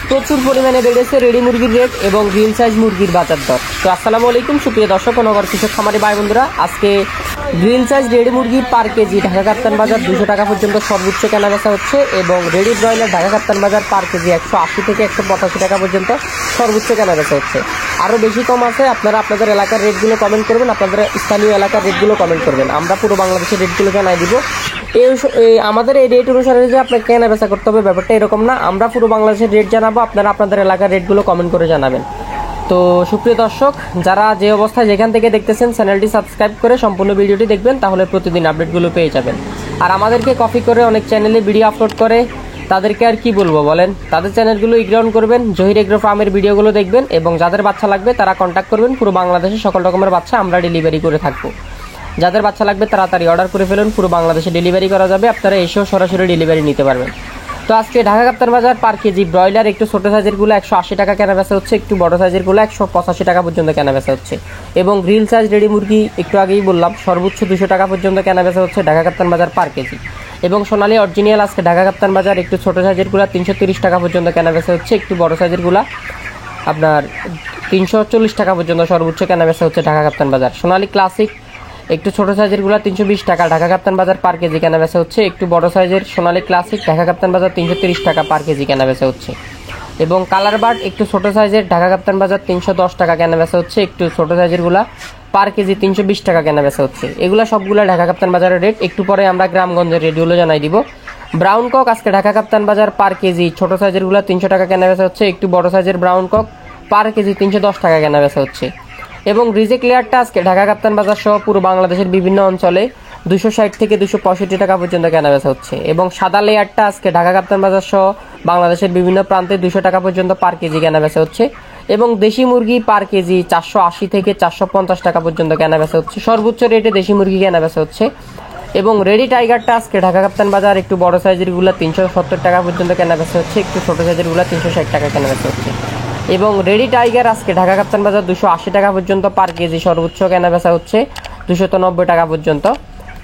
প্রচুর পরিমাণে বেড়েছে রেডি মুরগির রেট এবং গ্রিল সাইজ মুরগির বাজার দর। তো আসসালামু আলাইকুম সুপ্রিয় দর্শক ও নগর কৃষক খামারি ভাই বন্ধুরা, আজকে গ্রিল সাইজ রেডি মুরগির পার কেজি ঢাকা কাপ্তান বাজার 200 টাকা পর্যন্ত সর্বোচ্চ কেনাবেচা হচ্ছে এবং রেডি ব্রয়লার ঢাকা কাপ্তান বাজার পার কেজি 180 থেকে 185 টাকা পর্যন্ত সর্বোচ্চ কেনাবেচা হচ্ছে। আরও বেশি কম আছে, আপনারা আপনাদের এলাকার রেটগুলো কমেন্ট করবেন, আপনাদের স্থানীয় এলাকার রেটগুলো কমেন্ট করবেন, আমরা পুরো বাংলাদেশের রেটগুলো জানাই দিব। আমাদের এই রেট অনুসারে যে আপনাকে কেনাবেচা করতে হবে ব্যাপারটা এরকম না, আমরা পুরো বাংলাদেশের রেট জানাবো, আপনারা আপনাদের এলাকার রেটগুলো কমেন্ট করে জানাবেন। তো সুপ্রিয় দর্শক, যারা যে অবস্থায় যেখান থেকে দেখতেছেন চ্যানেলটি সাবস্ক্রাইব করে সম্পূর্ণ ভিডিওটি দেখবেন, তাহলে প্রতিদিন আপডেটগুলো পেয়ে যাবেন। আর আমাদেরকে কপি করে অনেক চ্যানেলে ভিডিও আপলোড করে, তাদেরকে আর কি বলবো বলেন, তাদের চ্যানেলগুলো ইগনোর করবেন, জহির এগ্রো ফার্মের ভিডিওগুলো দেখবেন এবং যাদের বাচ্চা লাগবে তারা কন্ট্যাক্ট করবেন। পুরো বাংলাদেশে সকল রকমের বাচ্চা আমরা ডেলিভারি করে থাকবো। যাদের বাচ্চা লাগবে তাড়াতাড়ি অর্ডার করে ফেলুন, পুরো বাংলাদেশে ডেলিভারি করা যাবে, আপনারা এসেও সরাসরি ডেলিভারি নিতে পারবেন। তো আজকে ঢাকা কাপ্তান বাজার পার কেজি ব্রয়লার একটু ছোটো সাইজেরগুলো 180 টাকা কেনাবেচা হচ্ছে, একটু বড় সাইজেরগুলো 185 টাকা পর্যন্ত কেনাবেচা হচ্ছে এবং গ্রিল সাইজ রেডি মুরগি একটু আগেই বললাম সর্বোচ্চ 200 টাকা পর্যন্ত কেনাবেচা হচ্ছে ঢাকা কাপ্তান বাজার পার কেজি। এবং সোনালী অরিজিনাল আজকে ঢাকা কাপ্তান বাজার একটু ছোটো সাইজেরগুলো 330 টাকা পর্যন্ত কেনাবেচা হচ্ছে, একটু বড় সাইজেরগুলো আপনার 340 টাকা পর্যন্ত সর্বোচ্চ কেনাবেচা হচ্ছে ঢাকা কাপ্তান বাজার। সোনালী ক্লাসিক একটু ছোটো সাইজেরগুলো 320 টাকা ঢাকা কাপ্তান বাজার পার কেজি কেনাবেচা হচ্ছে, একটু বড় সাইজের সোনালী ক্লাসিক ঢাকা কাপ্তান বাজার 330 টাকা পার কেজি কেনাবেচা হচ্ছে। এবং কালার বার্ড একটু ছোটো সাইজের ঢাকা কাপ্তান বাজার 310 টাকা কেনাবেচা হচ্ছে, একটু ছোটো সাইজেরগুলো পার কেজি 320 টাকা কেনাবেচা হচ্ছে। এগুলো সবগুলো ঢাকা কাপ্তান বাজারের রেট। একটু পরে আমরা গ্রামগঞ্জের রেটগুলো জানাই দিব। ব্রাউন কক আজকে ঢাকা কাপ্তান বাজার পার কেজি ছোটো সাইজেরগুলো 300 টাকা কেনাবেচা হচ্ছে, একটু বড় সাইজের ব্রাউন কক পার কেজি 310 টাকা কেনাবেচা হচ্ছে। এবং রিজেক্ট লেয়ারটা আজকে ঢাকা কাপ্তান বাজার সহ পুরো বাংলাদেশের বিভিন্ন অঞ্চলে 260 থেকে 265 টাকা পর্যন্ত কেনাবেচা হচ্ছে। এবং সাদা লেয়ারটা আজকে ঢাকা কাপ্তান বাজার সহ বাংলাদেশের বিভিন্ন প্রান্তে 200 টাকা পর্যন্ত পার কেজি কেনাবেচা হচ্ছে। এবং দেশি মুরগি পার কেজি 480 থেকে 450 টাকা পর্যন্ত কেনাবেচা হচ্ছে, সর্বোচ্চ রেটে দেশি মুরগি কেনাবেচা হচ্ছে। এবং রেডি টাইগারটা আজকে ঢাকা কাপ্তান বাজার একটু বড় সাইজেরগুলো 370 টাকা পর্যন্ত কেনাবেচা হচ্ছে, একটু ছোটো সাইজেরগুলো 360 টাকা কেনাবেচা হচ্ছে। এবং রেডি টাইগার আজকে ঢাকা কাপ্তান বাজার 280 টাকা পর্যন্ত পার কেজি সর্বোচ্চ কেনাবেচা হচ্ছে 290 টাকা পর্যন্ত।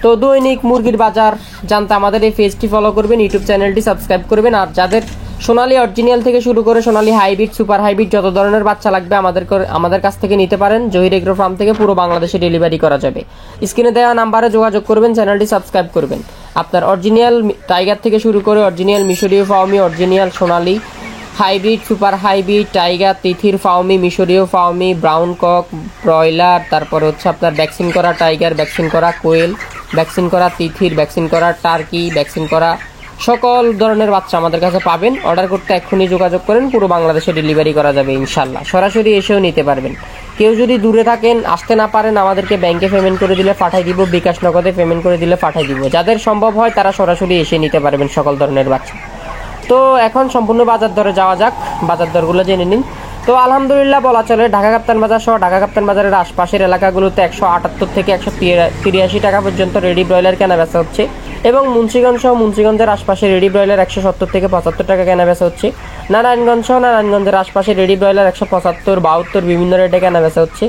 তো দৈনিক মুরগির বাজার জানতে আমাদের এই পেজটি ফলো করবেন, ইউটিউব চ্যানেলটি সাবস্ক্রাইব করবেন। আর যাদের সোনালী অরিজিনাল থেকে শুরু করে সোনালী হাইব্রিড, সুপার হাইব্রিড যত ধরনের বাচ্চা লাগবে আমাদের কাছ থেকে নিতে পারেন। জহির এগ্রো ফার্ম থেকে পুরো বাংলাদেশে ডেলিভারি করা যাবে। স্ক্রিনে দেওয়া নাম্বারে যোগাযোগ করবেন, চ্যানেলটি সাবস্ক্রাইব করবেন। আপনার অরিজিনাল টাইগার থেকে শুরু করে অরিজিনাল মিশরীয় ফাউমি, অরিজিনাল সোনালী হাইব্রিড, সুপার হাইব্রিড, টাইগার, তিথির ফাউমি, মিশরীয় ফাউমি, ব্রাউন কক, ব্রয়লার, তারপরে হচ্ছে আপনার ভ্যাকসিন করা টাইগার, ভ্যাকসিন করা কোয়েল, ভ্যাকসিন করা তিথির, ভ্যাকসিন করা টার্কি, ভ্যাকসিন করা সকল ধরনের বাচ্চা আমাদের কাছে পাবেন। অর্ডার করতে এক্ষুনি যোগাযোগ করেন, পুরো বাংলাদেশে ডেলিভারি করা যাবে ইনশাল্লাহ। সরাসরি এসেও নিতে পারবেন। কেউ যদি দূরে থাকেন, আসতে না পারেন, আমাদেরকে ব্যাংকে পেমেন্ট করে দিলে পাঠাই দিব, বিকাশ নগদে পেমেন্ট করে দিলে পাঠাই দিব। যাদের সম্ভব হয় তারা সরাসরি এসে নিতে পারবেন সকল ধরনের বাচ্চা। তো এখন সম্পূর্ণ বাজার দরে যাওয়া যাক, বাজার দরগুলো জেনে নিন। তো আলহামদুলিল্লাহ বলা চলে ঢাকা কাপ্তান বাজার সহ ঢাকা কাপ্তান বাজারের আশপাশের এলাকাগুলোতে 178 থেকে 183 টাকা পর্যন্ত রেডি ব্রয়লার কেনাবেচা হচ্ছে এবং মুন্সিগঞ্জ সহ মুন্সিগঞ্জের আশপাশে রেডি ব্রয়লার 170 থেকে 75 টাকা কেনাবেচা হচ্ছে। নারায়ণগঞ্জ সহ নারায়ণগঞ্জের আশপাশে রেডি ব্রয়লার 175, 72 বিভিন্ন রেটে কেনাবেচা হচ্ছে।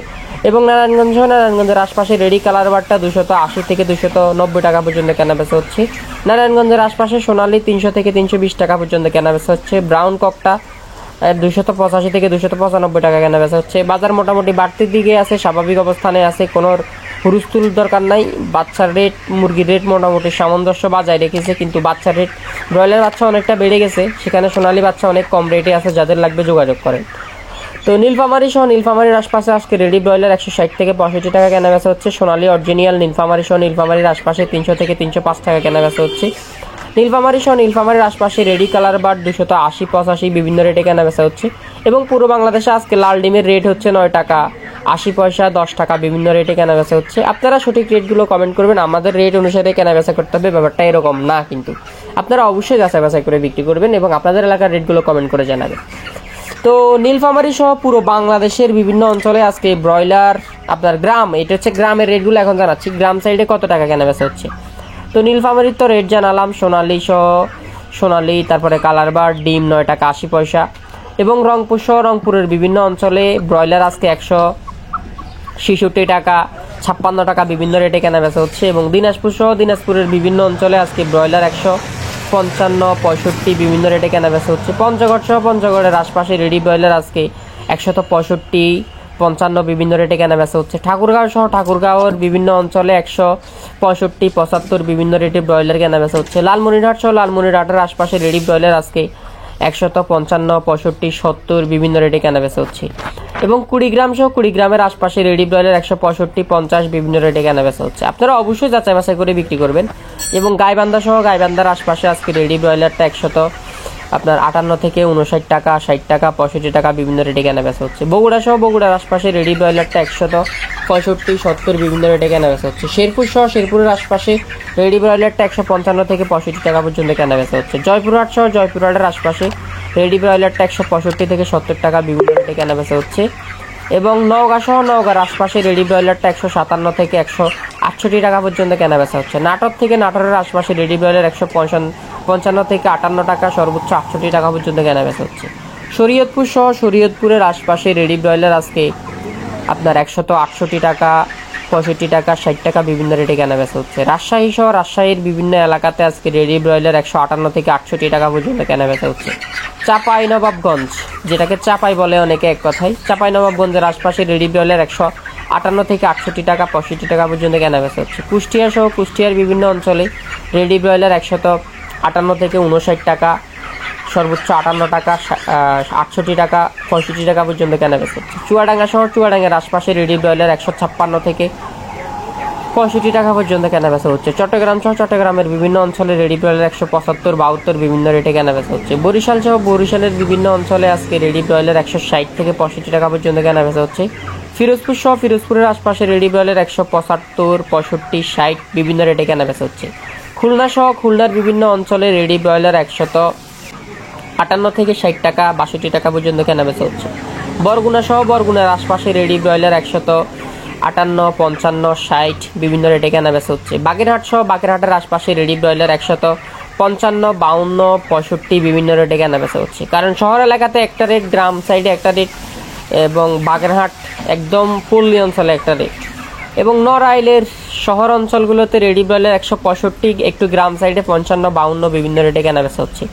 এবং নারায়ণগঞ্জ সহ নারায়ণগঞ্জের আশপাশে রেডি কালার বারটা 280 থেকে 290 টাকা পর্যন্ত কেনাবেচা হচ্ছে। নারায়ণগঞ্জের আশপাশে সোনালী 300 থেকে 320 টাকা পর্যন্ত কেনাবেচা হচ্ছে। ব্রাউন ককটা 285 থেকে 295 টাকা কেনাবেচা হচ্ছে। বাজার মোটামুটি বাড়তির দিকে আছে, স্বাভাবিক অবস্থানে আছে, কোনো হুরুস্তুল দরকার নাই। বাচ্চার রেট, মুরগির রেট মোটামুটি সামঞ্জস্য বাজায় রেখেছে, কিন্তু বাচ্চার রেট ব্রয়লার বাচ্চা অনেকটা বেড়ে গেছে, সেখানে সোনালী বাচ্চা অনেক কম রেটে আছে, যাদের লাগবে যোগাযোগ করেন। তো নীলফামারী সহ নীলফামারীর আশপাশে আজকে রেডি ব্রয়লার 160 থেকে 65 টাকা কেনাবেচা হচ্ছে। সোনালী অরিজিনাল নীলফামারী সহ নীলফামারীর আশপাশে 300 থেকে 305 টাকা কেনাবেচা হচ্ছে। নীলফামারী সহ নীলফামারীর আশপাশে রেডি কালার বার্ড 280, 85 বিভিন্ন রেটে কেনাবেচা হচ্ছে। এবং পুরো বাংলাদেশে আজকে লাল ডিমের রেট হচ্ছে 9 টাকা 80 পয়সা, 10 টাকা বিভিন্ন রেটে কেনাবেচা হচ্ছে। আপনারা সঠিক রেটগুলো কমেন্ট করবেন, আমাদের রেট অনুসারে কেনাবেচা করতে হবে, ব্যাপারটা এরকম না। কিন্তু আপনারা অবশ্যই যাচাই বাছাই করে বিক্রি করবেন এবং আপনাদের এলাকার রেটগুলো কমেন্ট করে জানাবেন। তো নীলফামারী সহ পুরো বাংলাদেশের বিভিন্ন অঞ্চলে আজকে ব্রয়লার আপনার গ্রাম, এটা হচ্ছে গ্রামের রেটগুলো এখন জানাচ্ছি, গ্রাম সাইডে কত টাকা কেনাবেচা হচ্ছে। তো নীলফামারীর তো রেট জানালাম, সোনালী সহ সোনালী, তারপরে কালার বার্ড ডিম 9 টাকা 80 পয়সা। এবং রংপুর সহ রংপুরের বিভিন্ন অঞ্চলে ব্রয়লার আজকে 166 টাকা 56 টাকা বিভিন্ন রেটে কেনাবেচা হচ্ছে। এবং দিনাজপুর সহ দিনাজপুরের বিভিন্ন অঞ্চলে আজকে ব্রয়লার 155, 65 বিভিন্ন রেটে কেনাবেচা হচ্ছে। পঞ্চগড় সহ পঞ্চগড়ের আশপাশে রেডি ব্রয়লার আজকে 165, 55 বিভিন্ন রেটে কেনাবেচা হচ্ছে। ঠাকুরগাঁও সহ ঠাকুরগাঁওয়ের বিভিন্ন অঞ্চলে 165, 75 বিভিন্ন রেটে ব্রয়লার কেনাবেচা হচ্ছে। লালমনিরহাট সহ লালমনিরহাটের আশপাশে রেডি ব্রয়লার আজকে 155, 65, 70 বিভিন্ন রেটে কেনাবেচা হচ্ছে। এবং কুড়িগ্রাম সহ কুড়িগ্রামের আশপাশে রেডি ব্রয়লার 165, 50 বিভিন্ন রেটে কেনাবেচা হচ্ছে। আপনারা অবশ্যই যাচাই বাছাই করে বিক্রি করবেন। এবং গাইবান্ধা সহ গাইবান্ধার আশপাশে আজকে রেডি ব্রয়লারটা 58 থেকে 59 টাকা, 60 টাকা, 65 টাকা বিভিন্ন রেটে কেনাবেচা হচ্ছে। বগুড়া সহ বগুড়ার আশপাশে রেডি ব্রয়লারটা 165, 70 বিভিন্ন রেটে কেনাবেচা হচ্ছে। শেরপুর সহ শেরপুরের আশপাশে রেডি ব্রয়লারটা 155 থেকে 65 টাকা পর্যন্ত কেনাবেচা হচ্ছে। জয়পুরহাট সহ জয়পুরহাটের আশপাশে রেডি ব্রয়লারটা 165 থেকে 70 টাকা বিভিন্ন রেটে কেনাবেচা হচ্ছে। এবং নওগাঁ সহ নওগাঁর আশপাশে রেডি ব্রয়লারটা 157 থেকে 168 টাকা পর্যন্ত কেনাবেচা হচ্ছে। নাটোর থেকে নাটোরের আশপাশে রেডি ব্রয়লার 155 থেকে 58 টাকা, সর্বোচ্চ 68 টাকা পর্যন্ত কেনাবেচা হচ্ছে। শরীয়তপুর সহ শরীয়তপুরের আশপাশে রেডি ব্রয়লার আজকে আপনার 168 টাকা, 65 টাকা, 60 টাকা বিভিন্ন রেটে কেনাবেচা হচ্ছে। রাজশাহী সহ রাজশাহীর বিভিন্ন এলাকাতে আজকে রেডি ব্রয়লার 158 থেকে 68 টাকা পর্যন্ত কেনাবেচা হচ্ছে। চাঁপাইনবাবগঞ্জ, যেটাকে চাপাই বলে অনেকে এক কথায়, চাঁপাইনবাবগঞ্জের আশপাশে রেডি ব্রয়লার 158 থেকে 68 টাকা, 65 টাকা পর্যন্ত কেনাবেচা হচ্ছে। কুষ্টিয়া সহ কুষ্টিয়ার বিভিন্ন অঞ্চলে রেডি ব্রয়লার 158 থেকে 59 টাকা, সর্বোচ্চ 58 টাকা, 68 টাকা, 65 টাকা পর্যন্ত কেনাবেচা হচ্ছে। চুয়াডাঙ্গা শহর চুয়াডাঙ্গার আশপাশে রেডি ব্রয়লার 156 থেকে 65 টাকা পর্যন্ত কেনাবেচা হচ্ছে। চট্টগ্রাম সহ চট্টগ্রামের বিভিন্ন অঞ্চলে রেডি ব্রয়লার 175, 72 বিভিন্ন রেটে কেনাবেচা হচ্ছে। বরিশাল সহ বরিশালের বিভিন্ন অঞ্চলে আজকে রেডি ব্রয়লার 160 থেকে 65 টাকা পর্যন্ত কেনাবেচা হচ্ছে। ফিরোজপুর সহ ফিরোজপুরের আশপাশে রেডি ব্রয়লার 175, 65, 60 বিভিন্ন রেটে কেনাবেচা হচ্ছে। খুলনা সহ খুলনার বিভিন্ন অঞ্চলে রেডি ব্রয়লার 158 থেকে 60 টাকা, 62 টাকা পর্যন্ত কেনাবেচা হচ্ছে। বরগুনা সহ বরগুনার আশপাশে রেডি ব্রয়লার 158, 55, 60 বিভিন্ন রেটে কেনাবেচা হচ্ছে। বাগেরহাট সহ বাগেরহাটের আশপাশে রেডি ব্রয়লার 155, 52, 65 বিভিন্ন রেটে কেনাবেচা হচ্ছে। কারণ শহর এলাকাতে একটা রেট, গ্রাম সাইডে একটা রেট, এবং বাগেরহাট একদম পল্লী অঞ্চলে একটা রেট। এবং নড়াইলের শহর অঞ্চলগুলোতে রেডি ব্রয়লার 165, একটু গ্রাম সাইডে 55, 52 বিভিন্ন রেটে কেনাবেচা হচ্ছে।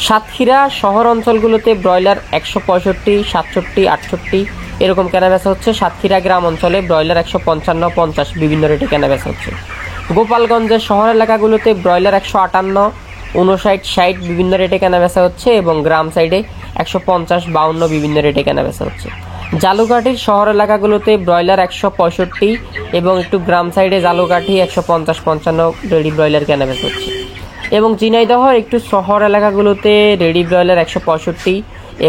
সাতক্ষীরা শহর অঞ্চলগুলোতে ব্রয়লার 165, 67, 68 এরকম কেনাবেচা হচ্ছে। সাতক্ষীরা গ্রাম অঞ্চলে ব্রয়লার 155, 50 বিভিন্ন রেটে কেনাবেচা হচ্ছে। গোপালগঞ্জের শহর এলাকাগুলোতে ব্রয়লার 158, 59, 60 বিভিন্ন রেটে কেনাবেচা হচ্ছে, এবং গ্রাম সাইডে 150, 52 বিভিন্ন রেটে কেনাবেচা হচ্ছে। জালুকাঠির শহর এলাকাগুলোতে ব্রয়লার 165, এবং একটু গ্রাম সাইডে জালুকাঠি 150, 55 রেডি ব্রয়লার কেনাবেচা হচ্ছে। এবং ঝিনাইদহ একটু শহর এলাকাগুলোতে রেডি ব্রয়লার 165,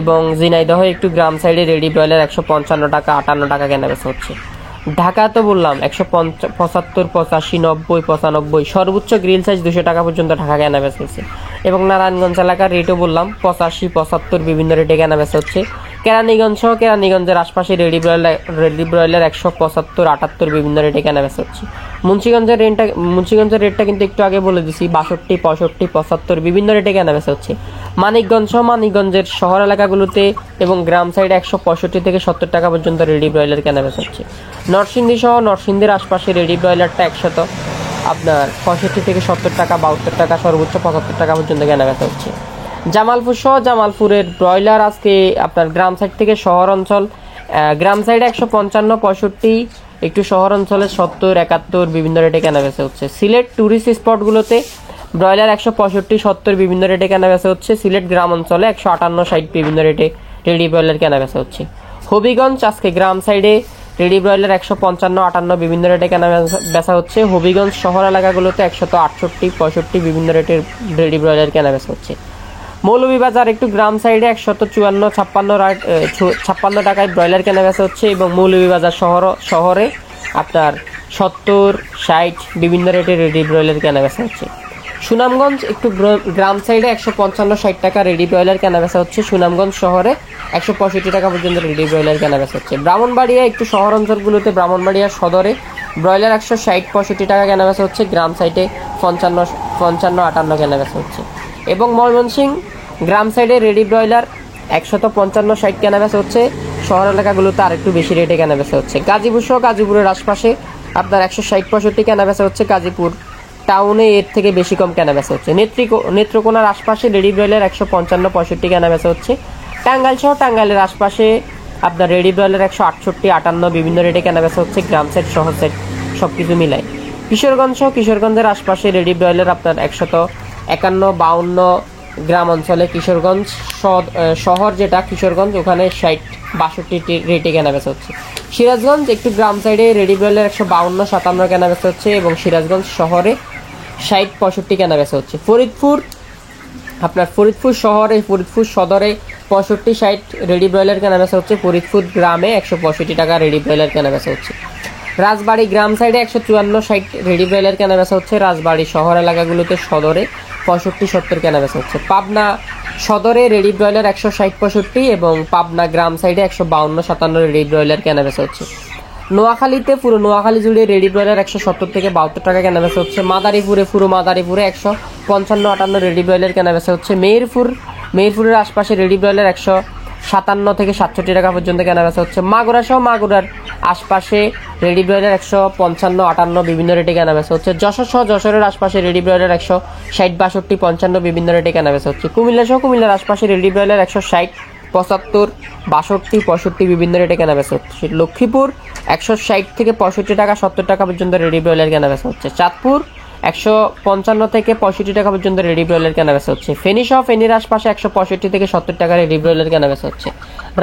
এবং ঝিনাইদহ একটু গ্রাম সাইডে রেডি ব্রয়লার 155 টাকা, 58 টাকা কেনাবেচা হচ্ছে। ঢাকা তো বললাম 175, 85, 90, 95, সর্বোচ্চ গ্রিল সাইজ 200 টাকা পর্যন্ত ঢাকা কেনাবেচা হচ্ছে। এবং নারায়ণগঞ্জ এলাকার রেটও বললাম 85, 75 বিভিন্ন রেটে কেনাবেচা হচ্ছে। কেরানীগঞ্জ সহ কেরানীগঞ্জের আশপাশে রেডি ব্রয়লার 175, 78 বিভিন্ন রেটে কেনাবেচা হচ্ছে। মুন্সিগঞ্জের রেটটা কিন্তু একটু আগে বলে দিছি, 62, 65, 75 বিভিন্ন রেটে কেনাবেচা হচ্ছে। মানিকগঞ্জ সহ মানিকগঞ্জের শহর এলাকাগুলোতে এবং গ্রাম সাইডে 165 থেকে 70 টাকা পর্যন্ত রেডি ব্রয়লার কেনাবেচা হচ্ছে। নরসিংদী সহ নরসিংদীর আশপাশে রেডি ব্রয়লারটা 65 থেকে 70 টাকা, 72 টাকা, সর্বোচ্চ 75 টাকা পর্যন্ত কেনাবেচা হচ্ছে। জামালপুর সহ জামালপুরের ব্রয়লার আজকে আপনার গ্রাম সাইড থেকে শহর অঞ্চল, গ্রাম সাইডে 155, 65, একটু শহর অঞ্চলে 70, 71 বিভিন্ন রেটে কেনাবেচা হচ্ছে। সিলেট টুরিস্ট স্পটগুলোতে ব্রয়লার 165, 70 বিভিন্ন রেটে কেনাবেচা হচ্ছে। সিলেট গ্রাম অঞ্চলে 158, 60 বিভিন্ন রেটে রেডি ব্রয়লার কেনাবেচা হচ্ছে। হবিগঞ্জ আজকে গ্রাম সাইডে রেডি ব্রয়লার 155, 58 বিভিন্ন রেটে কেনাবেচা হচ্ছে। হবিগঞ্জ শহর এলাকাগুলোতে 168, 65 বিভিন্ন রেটের রেডি ব্রয়লার কেনাবেচা হচ্ছে। মৌলভীবাজার একটু গ্রাম সাইডে 154, 56 টাকায় ব্রয়লার কেনাবেচা হচ্ছে, এবং মৌলভীবাজার শহরে আপনার 70, 60 বিভিন্ন রেটের রেডি ব্রয়লার কেনাবেচা হচ্ছে। সুনামগঞ্জ একটু গ্রাম সাইডে 155, 60 টাকা রেডি ব্রয়লার কেনাবেচা হচ্ছে। সুনামগঞ্জ শহরে 165 টাকা পর্যন্ত রেডি ব্রয়লার কেনাবেচা হচ্ছে। ব্রাহ্মণবাড়িয়া একটু শহর অঞ্চলগুলোতে ব্রাহ্মণবাড়িয়া সদরে ব্রয়লার 160, 65 টাকা কেনাবেচা হচ্ছে। গ্রাম সাইডে 55, 58 কেনাবেচা হচ্ছে। এবং ময়মনসিংহ গ্রাম সাইডে রেডি ব্রয়লার 155, 60 কেনাবেচা হচ্ছে। শহর এলাকাগুলোতে আর একটু বেশি রেটে কেনাবেচা হচ্ছে। গাজীপুর সহ গাজীপুরের আশপাশে আপনার 160, 65 কেনাবেচা হচ্ছে। গাজীপুর টাউনে এর থেকে বেশি কম কেনাবেচা হচ্ছে। নেত্রকোনার আশপাশে রেডি ব্রয়লার 155-65 কেনাবেচা হচ্ছে। টাঙ্গাইল সহ টাঙ্গাইলের আশপাশে আপনার রেডি ব্রয়লার 168-58 বিভিন্ন রেটে কেনাবেচা হচ্ছে, গ্রাম সেট শহর সেট সব কিছু মিলাই। কিশোরগঞ্জ সহ কিশোরগঞ্জের আশপাশে রেডি ব্রয়লার আপনার 151-52 গ্রাম অঞ্চলে, কিশোরগঞ্জ শহর যেটা কিশোরগঞ্জ ওখানে 60-62 রেটে কেনাবেচা হচ্ছে। সিরাজগঞ্জ একটু গ্রাম সাইডে রেডি ব্রয়লার 152-57 কেনাবেচা হচ্ছে এবং সিরাজগঞ্জ শহরে 60-65 কেনাবেচা হচ্ছে। ফরিদপুর শহরে, ফরিদপুর সদরে 65-60 রেডি ব্রয়লার কেনাবেচা হচ্ছে। ফরিদপুর গ্রামে 165 টাকা রেডি ব্রয়লার কেনাবেচা হচ্ছে। রাজবাড়ী গ্রাম সাইডে 154-60 রেডি ব্রয়লার কেনাবেচা হচ্ছে। রাজবাড়ী শহর এলাকাগুলোতে সদরে 65-70 কেনাবেচা হচ্ছে। পাবনা সদরে রেডি ব্রয়লার 160-65 এবং পাবনা গ্রাম সাইডে 152-57 রেডি ব্রয়লার কেনাবেচা হচ্ছে। নোয়াখালীতে পুরো নোয়াখালী জুড়ে রেডি ব্রয়লার 170 থেকে 72 টাকা কেনাবেচা হচ্ছে। মাদারীপুরে 155-58 রেডি ব্রয়লার কেনাবেচা হচ্ছে। মেহেরপুরের আশপাশে রেডি ব্রয়লার 157 থেকে 67 টাকা পর্যন্ত কেনাবেচা হচ্ছে। মাগুরা সহ মাগুরার আশপাশে রেডি ব্রয়লার 155-58 বিভিন্ন রেটে কেনাবেচা হচ্ছে। যশোর সহ যশোরের আশপাশে রেডি ব্রয়লার 160-62-55 বিভিন্ন রেটে কেনাবেচা হচ্ছে। কুমিল্লা সহ কুমিল্লার আশপাশে রেডি ব্রয়লার 160-75-62-62-65 বিভিন্ন রেটে কেনাবেচা হচ্ছে। লক্ষ্মীপুর 160 থেকে 65 টাকা 70 টাকা পর্যন্ত রেডি ব্রয়লার কেনাবেচা হচ্ছে। চাঁদপুর 155 থেকে 65 টাকা পর্যন্ত রেডি ব্রয়লার কেনাবেচা হচ্ছে। ফেনী সহ ফেনীর আশপাশে 165 থেকে 70 টাকা রেডি ব্রয়লার কেনাবেচা হচ্ছে।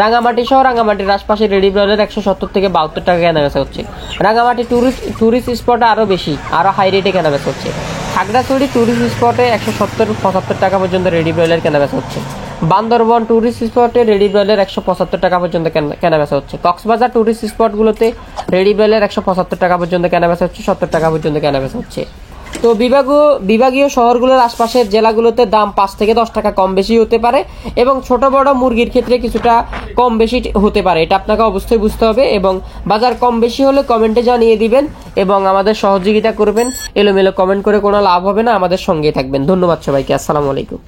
রাঙামাটি সহ রাঙামাটির আশপাশে রেডি ব্রয়লার 170 থেকে 72 টাকা কেনাবেচা হচ্ছে। রাঙামাটি টুরিস্ট স্পটে আরও বেশি, আরও হাই রেটে কেনাবেচা হচ্ছে। খাগড়াছড়ি টুরিস্ট স্পটে 170-75 টাকা পর্যন্ত রেডি ব্রয়লার কেনাবেচা হচ্ছে। বান্দরবন টুরিস্ট স্পটে রেডি ব্রয়লার 175 টাকা পর্যন্ত কেনাবেচা হচ্ছে। কক্সবাজার টুরিস্ট স্পটগুলোতে রেডি ব্রয়লার 175 টাকা পর্যন্ত কেনাবেচা হচ্ছে, 70 টাকা পর্যন্ত কেনাবেচা হচ্ছে। তো বিভাগীয় শহরগুলোর আশপাশের জেলাগুলোতে দাম 5 থেকে 10 টাকা কম বেশি হতে পারে এবং ছোট বড় মুরগির ক্ষেত্রে কিছুটা কম বেশি হতে পারে, এটা আপনাকে অবশ্যই বুঝতে হবে। এবং বাজার কম বেশি হলে কমেন্টে জানিয়ে দিবেন এবং আমাদের সহযোগিতা করবেন। এলোমেলো কমেন্ট করে কোনো লাভ হবে না, আমাদের সঙ্গেই থাকবেন। ধন্যবাদ সবাইকে, আসসালামু আলাইকুম।